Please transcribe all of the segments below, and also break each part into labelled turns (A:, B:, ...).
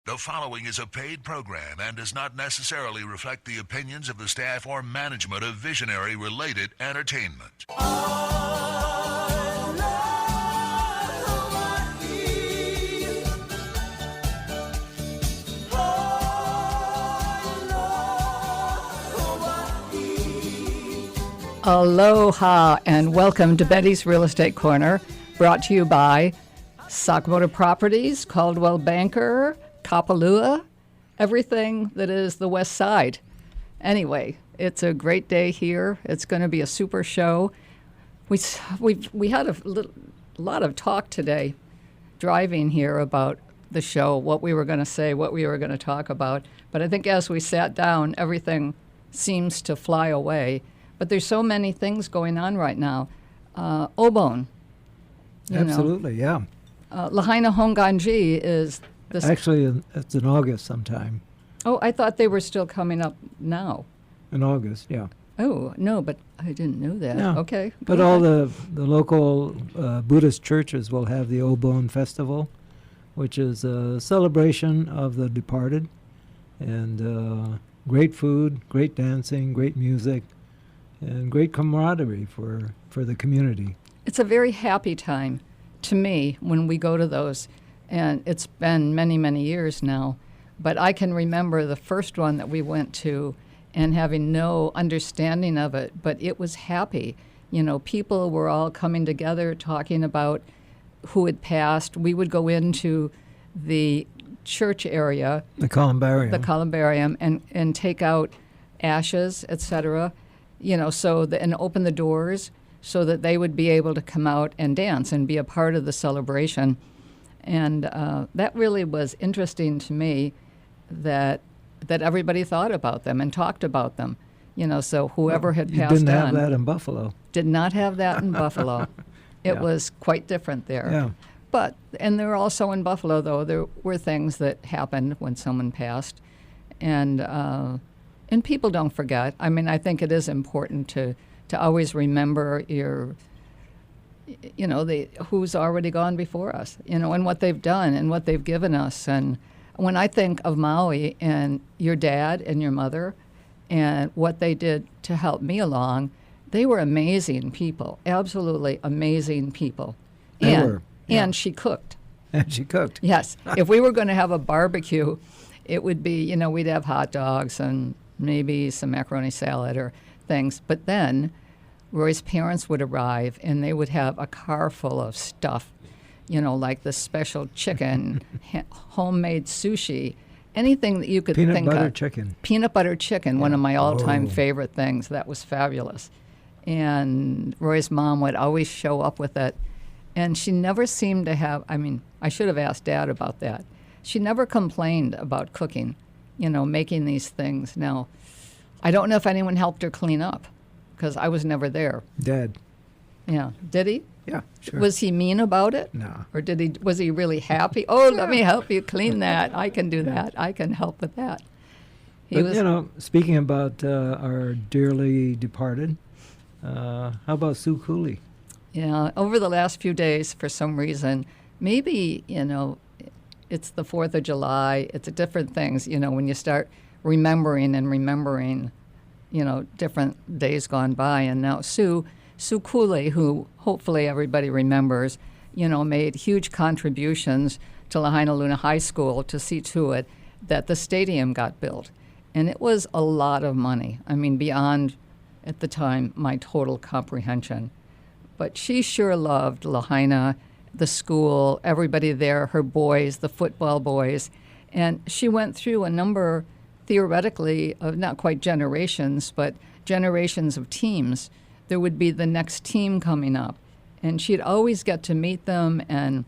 A: The following is a paid program and does not necessarily reflect the opinions of the staff or management of Visionary-related entertainment.
B: Aloha and welcome to Betty's Real Estate Corner, brought to you by Sakamoto Properties, Caldwell Banker, Kapalua, everything that is the West Side. Anyway, it's a great day here. It's going to be a super show. We had a lot of talk today driving here about the show, what we were going to say, what we were going to talk about. But I think as we sat down, everything seems to fly away. But there's so many things going on right now. Obon.
C: Absolutely, yeah.
B: Lahaina Honganji is this.
C: Actually, it's in August sometime.
B: Oh, I thought they were still coming up now.
C: In August, yeah.
B: Oh, no, but I didn't know that.
C: Yeah.
B: Okay.
C: But all the local Buddhist churches will have the Obon Festival, which is a celebration of the departed. And great food, great dancing, great music, and great camaraderie for the community.
B: It's a very happy time to me when we go to those. And it's been many, many years now. But I can remember the first one that we went to and having no understanding of it, but it was happy. You know, people were all coming together talking about who had passed. We would go into the church area,
C: The columbarium,
B: and take out ashes, etc. You know, and open the doors so that they would be able to come out and dance and be a part of the celebration. And that really was interesting to me that everybody thought about them and talked about them. You know, so whoever had passed on.
C: You didn't have that in Buffalo.
B: Did not have that in Buffalo. It
C: Yeah.
B: was quite different there.
C: Yeah.
B: And there were also in Buffalo, though, there were things that happened when someone passed. And people don't forget. I mean, I think it is important to always remember who's already gone before us, and what they've done and what they've given us. And when I think of Maui and your dad and your mother and what they did to help me along, they were amazing people, absolutely amazing people.
C: They were. Yeah.
B: And she cooked.
C: And she cooked.
B: Yes. If we were going to have a barbecue, it would be, we'd have hot dogs and maybe some macaroni salad or things. But then Roy's parents would arrive, and they would have a car full of stuff, like the special chicken, homemade sushi, anything that you could think of.
C: Peanut butter chicken.
B: Peanut butter chicken,
C: Yeah.
B: one of my all-time favorite things. That was fabulous. And Roy's mom would always show up with it. And she never seemed to have, I should have asked Dad about that. She never complained about cooking, making these things. Now, I don't know if anyone helped her clean up, because I was never there.
C: Dad.
B: Yeah. Did he?
C: Yeah, sure.
B: Was he mean about it?
C: No.
B: Or was he really happy? Oh, let me help you clean that. I can do that. I can help with that.
C: Speaking about our dearly departed, how about Sue Cooley?
B: Yeah, over the last few days, for some reason, maybe, it's the 4th of July, it's different things, when you start remembering, different days gone by. And now Sue Cooley, who hopefully everybody remembers, made huge contributions to Lahaina Luna High School to see to it that the stadium got built. And it was a lot of money. Beyond, at the time, my total comprehension. But she sure loved Lahaina, the school, everybody there, her boys, the football boys. And she went through a number, theoretically, of not quite generations, but generations of teams. There would be the next team coming up. And she'd always get to meet them, and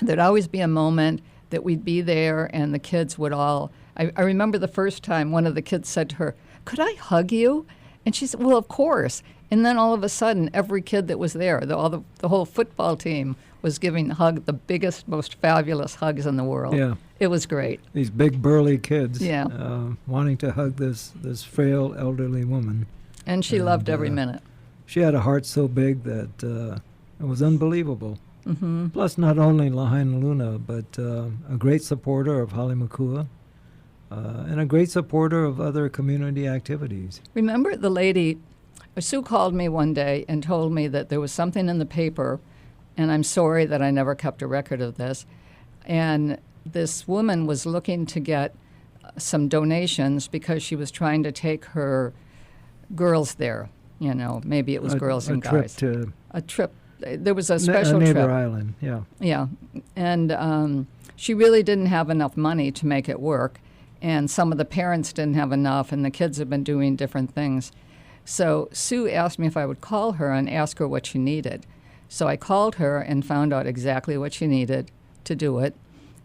B: there'd always be a moment that we'd be there, and the kids would all... I remember the first time one of the kids said to her, "Could I hug you?" And she said, "Well, of course." And then all of a sudden, every kid that was there, the whole football team was giving the biggest, most fabulous hugs in the world.
C: Yeah.
B: It was great.
C: These big, burly kids
B: Yeah.
C: wanting to hug this frail, elderly woman.
B: And she loved every minute.
C: She had a heart so big that it was unbelievable.
B: Mm-hmm.
C: Plus, not only Lahaina Luna, but a great supporter of Halemakua and a great supporter of other community activities.
B: Remember the lady, Sue called me one day and told me that there was something in the paper, and I'm sorry that I never kept a record of this, and this woman was looking to get some donations because she was trying to take her girls there. You know, maybe it was girls and guys. A trip. There was a special
C: neighbor
B: trip.
C: island, yeah.
B: Yeah, and she really didn't have enough money to make it work, and some of the parents didn't have enough, and the kids have been doing different things. So Sue asked me if I would call her and ask her what she needed. So I called her and found out exactly what she needed to do it,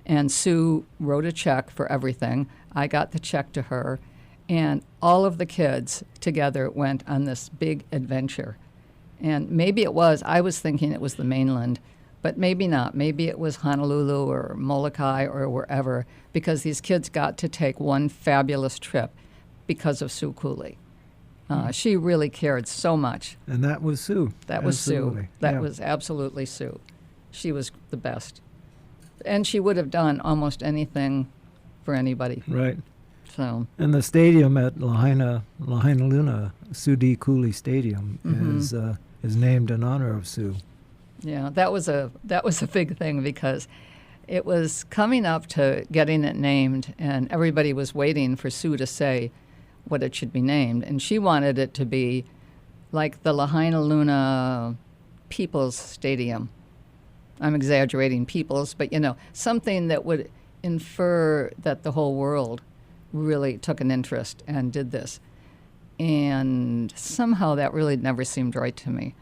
B: and Sue wrote a check for everything. I got the check to her, and all of the kids together went on this big adventure. And maybe I was thinking it was the mainland, but maybe not. Maybe it was Honolulu or Molokai or wherever, because these kids got to take one fabulous trip because of Sue Cooley. She really cared so much.
C: And that was Sue.
B: That was
C: Absolutely.
B: Sue. That
C: Yeah.
B: was absolutely Sue. She was the best. And she would have done almost anything for anybody.
C: Right.
B: So,
C: And the stadium at Lahaina Luna, Sue D. Cooley Stadium, is named in honor of Sue.
B: yeah, that was a big thing because it was coming up to getting it named, and everybody was waiting for Sue to say what it should be named, and she wanted it to be like the Lahaina Luna People's Stadium. I'm exaggerating, People's, but something that would infer that the whole world really took an interest and did this. And somehow that really never seemed right to me.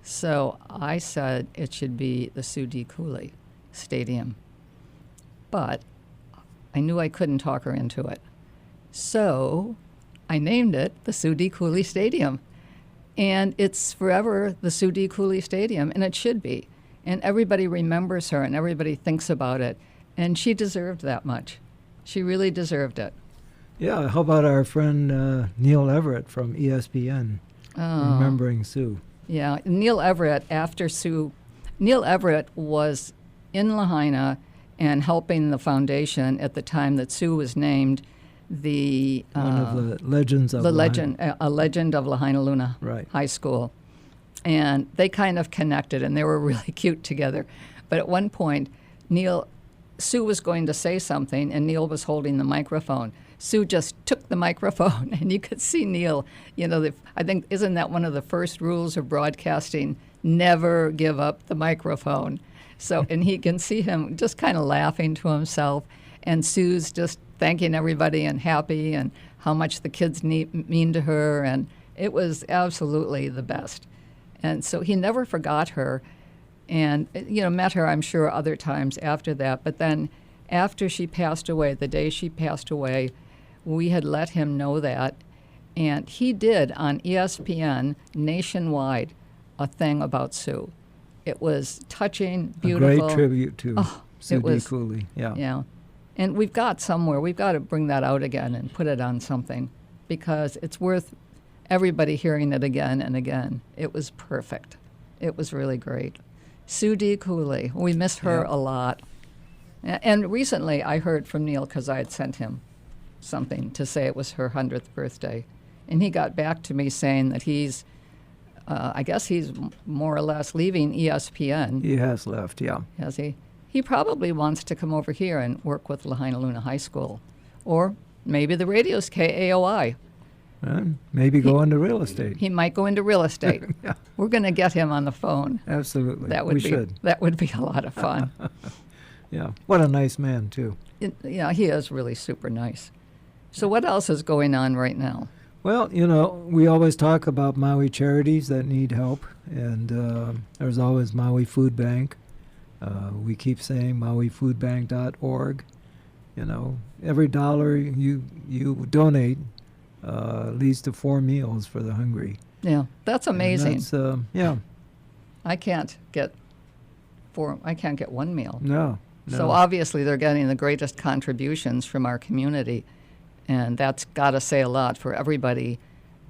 B: So I said it should be the Sue D. Cooley Stadium. But I knew I couldn't talk her into it. So I named it the Sue D. Cooley Stadium. And it's forever the Sue D. Cooley Stadium, and it should be. And everybody remembers her, and everybody thinks about it. And she deserved that much. She really deserved it.
C: Yeah, how about our friend Neil Everett from ESPN remembering Sue?
B: Yeah, Neil Everett, after Sue, Neil Everett was in Lahaina and helping the foundation at the time that Sue was named the
C: One of the legends of Lahaina.
B: a legend of Lahaina Luna
C: Right.
B: High School. And they kind of connected, and they were really cute together. But at one point, Sue was going to say something, and Neil was holding the microphone. Sue just took the microphone, and you could see Neil. I think, isn't that one of the first rules of broadcasting? Never give up the microphone. So, and he can see him just kind of laughing to himself, and Sue's just thanking everybody and happy, and how much the kids mean to her, and it was absolutely the best. And so he never forgot her, and met her, I'm sure, other times after that. But then after she passed away, the day she passed away, we had let him know that, and he did on ESPN nationwide a thing about Sue. It was touching, beautiful.
C: A great tribute to Sue D.
B: was-
C: Cooley. Yeah.
B: Yeah. And we've got to bring that out again and put it on something, because it's worth everybody hearing it again and again. It was perfect. It was really great. Sue D. Cooley. We miss her a lot. And recently I heard from Neil, because I had sent him something to say it was her 100th birthday. And he got back to me saying that I guess he's more or less leaving ESPN.
C: He has left, yeah.
B: Has he? He probably wants to come over here and work with Lahaina Luna High School. Or maybe the radio's KAOI.
C: And maybe go into real estate.
B: He might go into real estate.
C: Yeah.
B: We're going to get him on the phone.
C: Absolutely.
B: We
C: should.
B: That would be a lot of fun.
C: Yeah. What a nice man, too.
B: Yeah, he is really super nice. So what else is going on right now?
C: Well, we always talk about Maui charities that need help, and there's always Maui Food Bank. We keep saying mauifoodbank.org. Every dollar you donate leads to 4 meals for the hungry.
B: Yeah, that's amazing.
C: And that's, yeah.
B: I can't get 1 meal.
C: No.
B: So obviously they're getting the greatest contributions from our community, and that's got to say a lot for everybody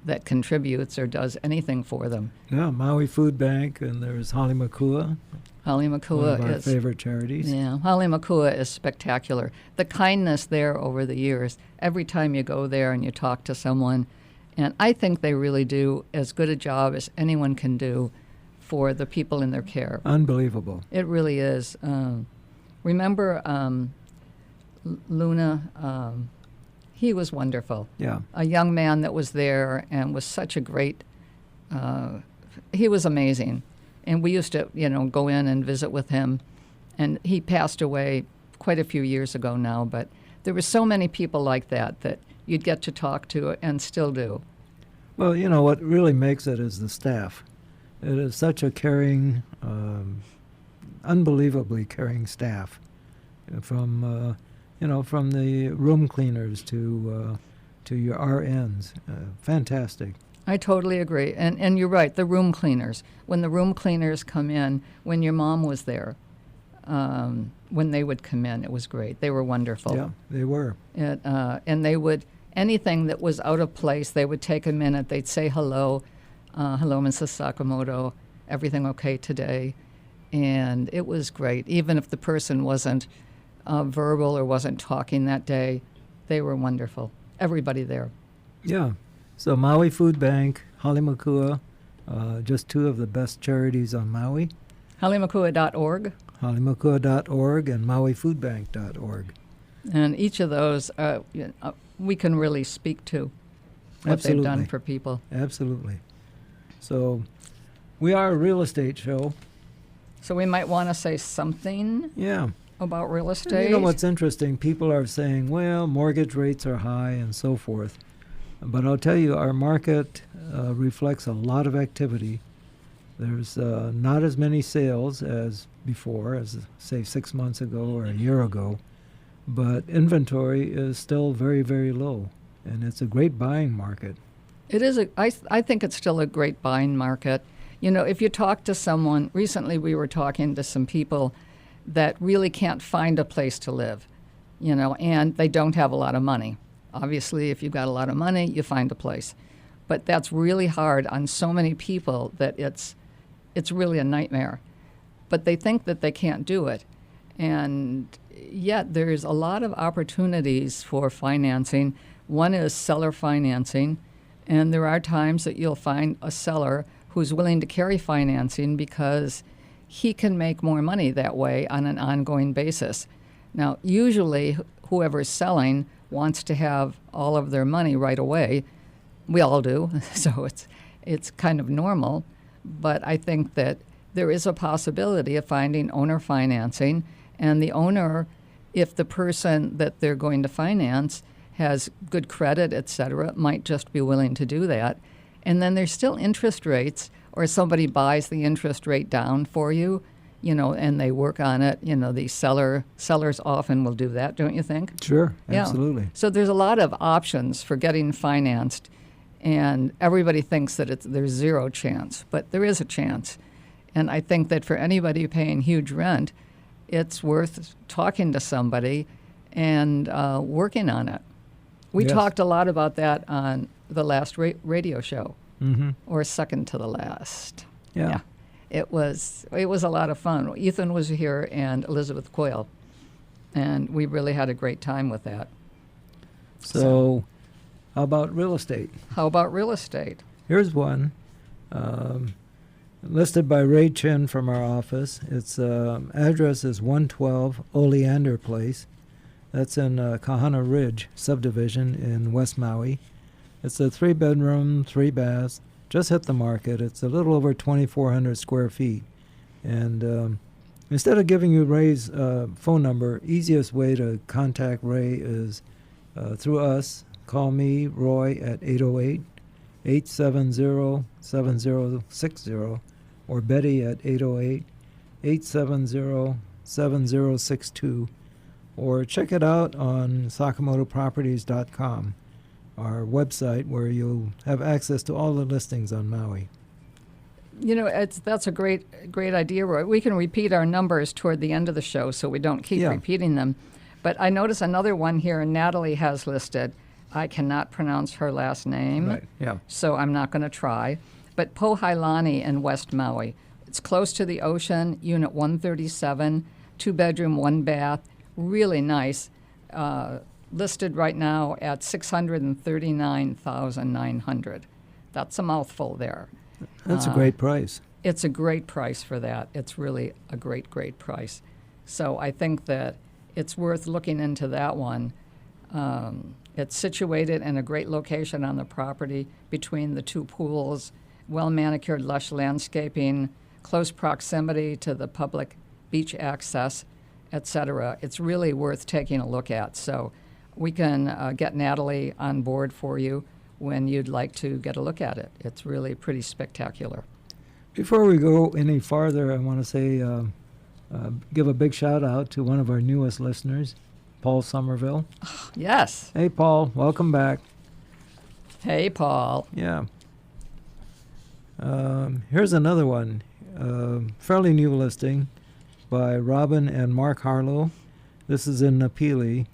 B: that contributes or does anything for them.
C: Yeah, Maui Food Bank, and there's Hale Makua,
B: Hale
C: one
B: Makua
C: of our
B: is
C: favorite charities.
B: Yeah, Hale Makua is spectacular. The kindness there over the years, every time you go there and you talk to someone, and I think they really do as good a job as anyone can do for the people in their care.
C: Unbelievable.
B: It really is. Remember Luna? He was wonderful.
C: Yeah.
B: A young man that was there and was such a great, he was amazing. And we used to, go in and visit with him. And he passed away quite a few years ago now, but there were so many people like that you'd get to talk to and still do.
C: Well, what really makes it is the staff. It is such a caring, unbelievably caring staff, from from the room cleaners to your RNs. Fantastic.
B: I totally agree. And you're right, the room cleaners. When the room cleaners come in, when your mom was there, when they would come in, it was great. They were wonderful.
C: Yeah, they were.
B: And they would, anything that was out of place, they would take a minute. They'd say hello. Hello, Mrs. Sakamoto. Everything okay today? And it was great. Even if the person wasn't verbal or wasn't talking that day, they were wonderful. Everybody there.
C: Yeah. So Maui Food Bank, Hale Makua, just two of the best charities on Maui.
B: HaleMakua.org.
C: HaleMakua.org and MauiFoodBank.org.
B: And each of those we can really speak to what
C: Absolutely.
B: they've done for people.
C: Absolutely. So we are a real estate show.
B: So we might want to say something
C: Yeah.
B: about real
C: And
B: estate.
C: you know what's interesting? People are saying, well, mortgage rates are high and so forth. But I'll tell you, our market reflects a lot of activity. There's not as many sales as before, as say 6 months ago or a year ago. But inventory is still very, very low. And it's a great buying market.
B: It is. I think it's still a great buying market. If you talk to someone, recently we were talking to some people that really can't find a place to live, and they don't have a lot of money. Obviously, if you've got a lot of money, you find a place. But that's really hard on so many people that it's really a nightmare. But they think that they can't do it. And yet there's a lot of opportunities for financing. One is seller financing. And there are times that you'll find a seller who's willing to carry financing because he can make more money that way on an ongoing basis. Now, usually whoever's selling wants to have all of their money right away. We all do, so it's kind of normal. But I think that there is a possibility of finding owner financing, and the owner, if the person that they're going to finance has good credit, et cetera, might just be willing to do that. And then there's still interest rates, or somebody buys the interest rate down for you, and they work on it. The sellers often will do that, don't you think?
C: Sure,
B: Yeah.
C: absolutely.
B: So there's a lot of options for getting financed, and everybody thinks that there's zero chance, but there is a chance. And I think that for anybody paying huge rent, it's worth talking to somebody and working on it. We
C: Yes.
B: talked a lot about that on the last radio show,
C: Mm-hmm.
B: or second to the last.
C: Yeah.
B: It was a lot of fun. Ethan was here and Elizabeth Coyle, and we really had a great time with that.
C: So how about real estate?
B: How about real estate?
C: Here's one listed by Ray Chin from our office. Its address is 112 Oleander Place. That's in Kahana Ridge subdivision in West Maui. It's a 3-bedroom, 3-bath. Just hit the market. It's a little over 2,400 square feet. And instead of giving you Ray's phone number, easiest way to contact Ray is through us. Call me, Roy, at 808-870-7060, or Betty at 808-870-7062, or check it out on sakamotoproperties.com, our website, where you'll have access to all the listings on Maui.
B: That's a great idea, Roy. We can repeat our numbers toward the end of the show so we don't keep repeating them. But I notice another one here, and Natalie has listed I cannot pronounce her last name,
C: Right. Yeah.
B: so I'm not going to try. But Pohailani in West Maui. It's close to the ocean, unit 137, 2-bedroom, 1-bath, really nice. Listed right now at $639,900. That's a mouthful there.
C: That's a great price.
B: It's a great price for that. It's really a great, great price. So I think that it's worth looking into that one. It's situated in a great location on the property between the two pools, well-manicured, lush landscaping, close proximity to the public beach access, etc. It's really worth taking a look at. So we can get Natalie on board for you when you'd like to get a look at it. It's really pretty spectacular.
C: Before we go any farther, I want to say, give a big shout out to one of our newest listeners, Paul Somerville.
B: Yes.
C: Hey, Paul, welcome back.
B: Hey, Paul.
C: Yeah. Here's another one, fairly new listing by Robin and Mark Harlow. This is in Napili.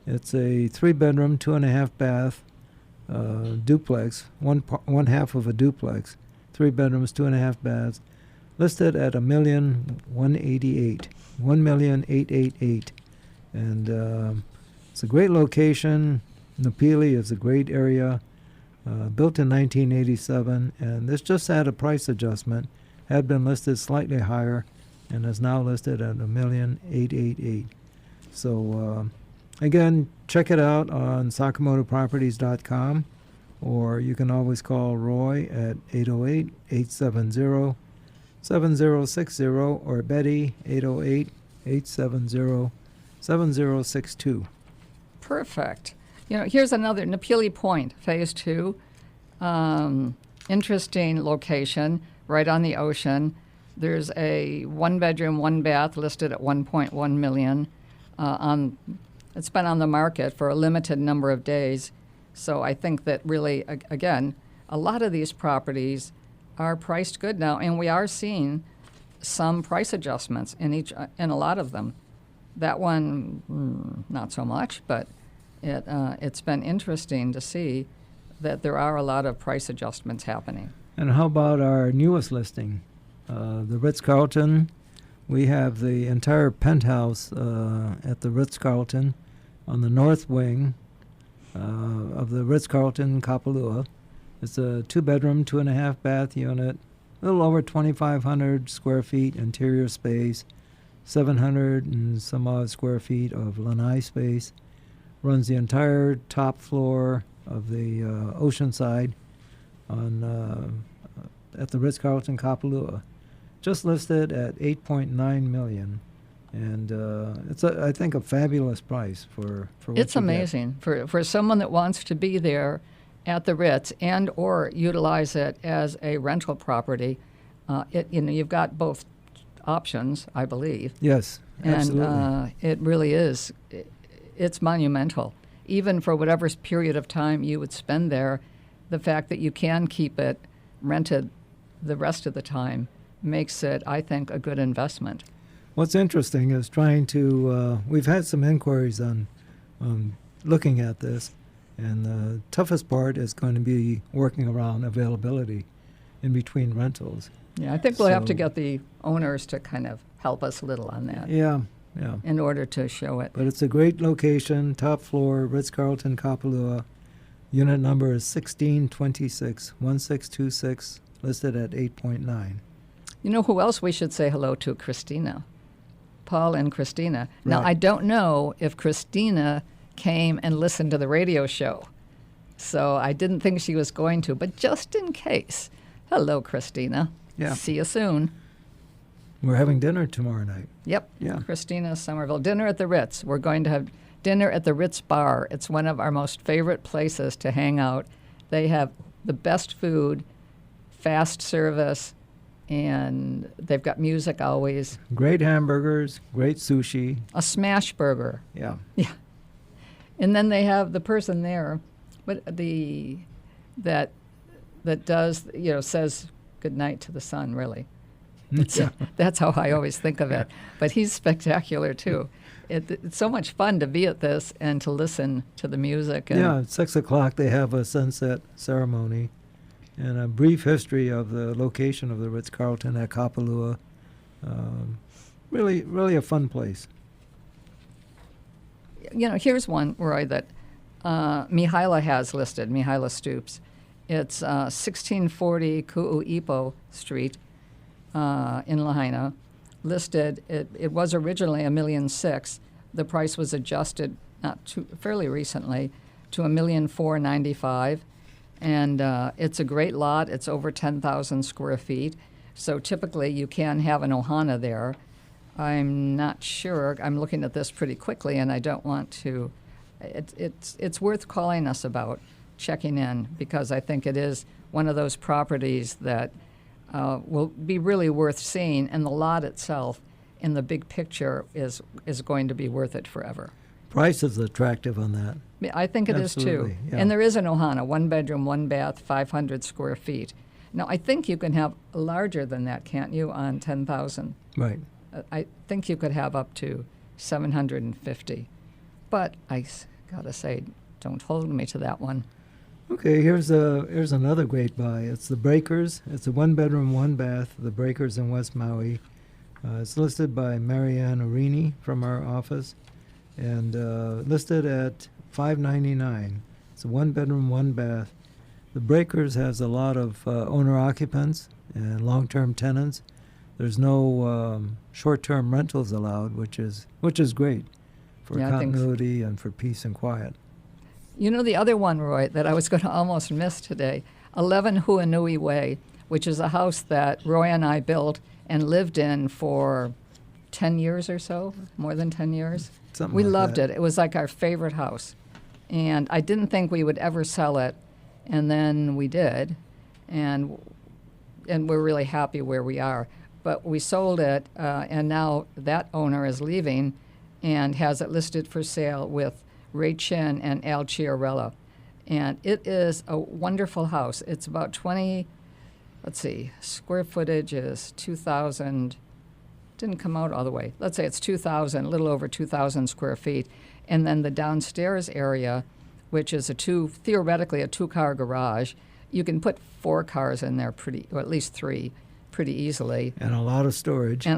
C: It's a 3-bedroom, 2.5-bath duplex, one half of a duplex, 3 bedrooms, 2.5 baths, listed at $1,888,000, and it's a great location. Napili is a great area, built in 1987, and this just had a price adjustment. Had been listed slightly higher, and is now listed at $1,888,000. So again, check it out on SakamotoProperties.com, or you can always call Roy at 808-870-7060, or Betty 808-870-7062.
B: Perfect. You know, here's another, Napili Point, Phase 2. Interesting location, right on the ocean. There's a 1-bedroom, 1-bath listed at $1.1 million. It's been on the market for a limited number of days. So I think that really, again, a lot of these properties are priced good now, and we are seeing some price adjustments in a lot of them. That one, not so much, but it's been interesting to see that there are a lot of price adjustments happening.
C: And how about our newest listing, the Ritz-Carlton? We have the entire penthouse at the Ritz-Carlton on the north wing of the Ritz-Carlton Kapalua. It's a 2-bedroom, 2.5-bath unit, a little over 2,500 square feet interior space, 700 and some odd square feet of lanai space. Runs the entire top floor of the ocean side on at the Ritz-Carlton Kapalua. Just listed at $8.9 million. And it's, I think, a fabulous price for what
B: It's
C: you
B: amazing for someone that wants to be there at the Ritz and or utilize it as a rental property. You've got both options, I believe.
C: Yes, absolutely.
B: And it really is. It's monumental. Even for whatever period of time you would spend there, the fact that you can keep it rented the rest of the time makes it, I think, a good investment.
C: What's interesting is trying to, we've had some inquiries on looking at this, and the toughest part is going to be working around availability in between rentals.
B: Yeah, I think we'll have to
C: So-
B: get the owners to kind of help us a little on that
C: Yeah.
B: in order to show it.
C: But it's a great location, top floor, Ritz-Carlton Kapalua. Unit number is 1626, listed at 8.9.
B: You know who else we should say hello to? Christina. Paul and Christina. Now,
C: Right.
B: I don't know if Christina came and listened to the radio show, so I didn't think she was going to, but just in case. Hello, Christina.
C: Yeah.
B: See you soon.
C: We're having dinner tomorrow night.
B: Yep.
C: Yeah.
B: Christina Somerville. Dinner at the Ritz. We're going to have dinner at the Ritz Bar. It's one of our most favorite places to hang out. They have the best food, fast service, and they've got music always.
C: Great hamburgers, great sushi.
B: A smash burger.
C: Yeah.
B: Yeah. And then they have the person there, that does, says good night to the sun, really. That's how I always think of it. But he's spectacular, too. It's so much fun to be at this and to listen to the music. And
C: Yeah, at 6 o'clock they have a sunset ceremony and a brief history of the location of the Ritz-Carlton at Kapalua. Really a fun place.
B: Here's one, Roy, that Mihaila has listed, Mihaila Stoops. It's 1640 Ku'uipo Street in Lahaina. Listed, it was originally $1.6 million. The price was adjusted fairly recently to $1,495,000. And it's a great lot. It's over 10,000 square feet. So typically you can have an ohana there. I'm not sure. I'm looking at this pretty quickly, and I don't want to. It's worth calling us about, checking in, because I think it is one of those properties that will be really worth seeing, and the lot itself, in the big picture, is going to be worth it forever.
C: Price is attractive on that.
B: I think it is too.
C: Yeah.
B: And there is an ohana, 1 bedroom, 1 bath, 500 square feet. Now, I think you can have larger than that, can't you, on 10,000?
C: Right.
B: I think you could have up to 750. But I gotta say, don't hold me to that one.
C: Okay, here's another great buy. It's the Breakers. It's a 1 bedroom, 1 bath, the Breakers in West Maui. It's listed by Marianne Arini from our office, and listed at $599. It's a 1 bedroom, 1 bath. The Breakers has a lot of owner occupants and long-term tenants. There's no short-term rentals allowed, which is great for continuity and for peace and quiet.
B: The other one, Roy, that I was going to almost miss today, 11 Huanui Way, which is a house that Roy and I built and lived in for 10 years or so, more than 10 years.
C: Something
B: we
C: like
B: loved
C: that.
B: it. It was like our favorite house. And I didn't think we would ever sell it, and then we did, and we're really happy where we are. But we sold it, and now that owner is leaving and has it listed for sale with Ray Chin and Al Chiarella. And it is a wonderful house. It's about square footage is 2,000, didn't come out all the way. Let's say it's 2,000, a little over 2,000 square feet. And then the downstairs area, which is theoretically a 2-car garage, you can put 4 cars in there or at least 3, pretty easily.
C: And a lot of storage.
B: I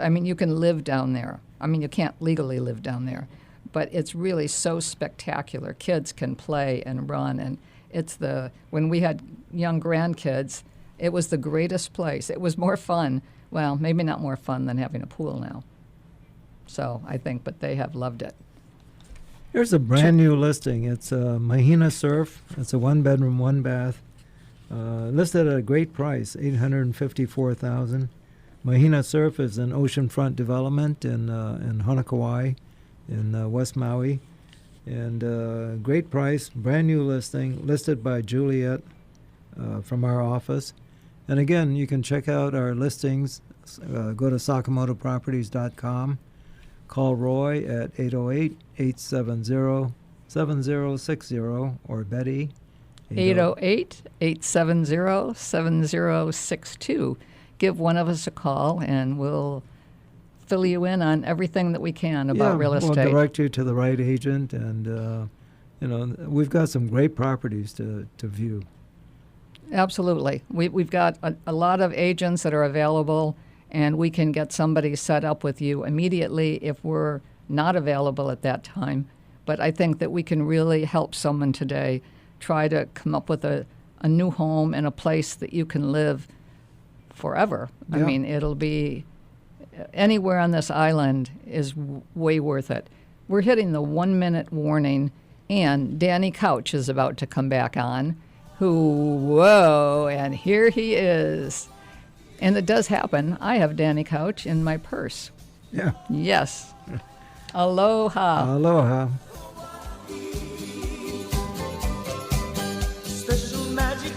B: mean, you can live down there. I mean, you can't legally live down there, but it's really so spectacular. Kids can play and run, and when we had young grandkids, it was the greatest place. It was more fun. Well, maybe not more fun than having a pool now. So I think, but they have loved it.
C: Here's a brand new listing. It's Mahina Surf. It's a 1 bedroom, 1 bath. Listed at a great price, $854,000. Mahina Surf is an oceanfront development in Honokawai, in West Maui, and great price, brand new listing, listed by Juliet from our office. And again, you can check out our listings. Go to sakamotoproperties.com. Call Roy at 808-870-7060 or Betty.
B: 808-870-7062. Give one of us a call, and we'll fill you in on everything that we can about real estate.
C: We'll direct you to the right agent, and we've got some great properties to view.
B: Absolutely. We've got a lot of agents that are available, and we can get somebody set up with you immediately if we're not available at that time. But I think that we can really help someone today try to come up with a new home and a place that you can live forever.
C: Yeah.
B: I mean, it'll be anywhere on this island is way worth it. We're hitting the 1-minute warning, and Danny Couch is about to come back on. And here he is. And it does happen. I have Danny Couch in my purse.
C: Yeah.
B: Yes. Aloha.
C: Aloha.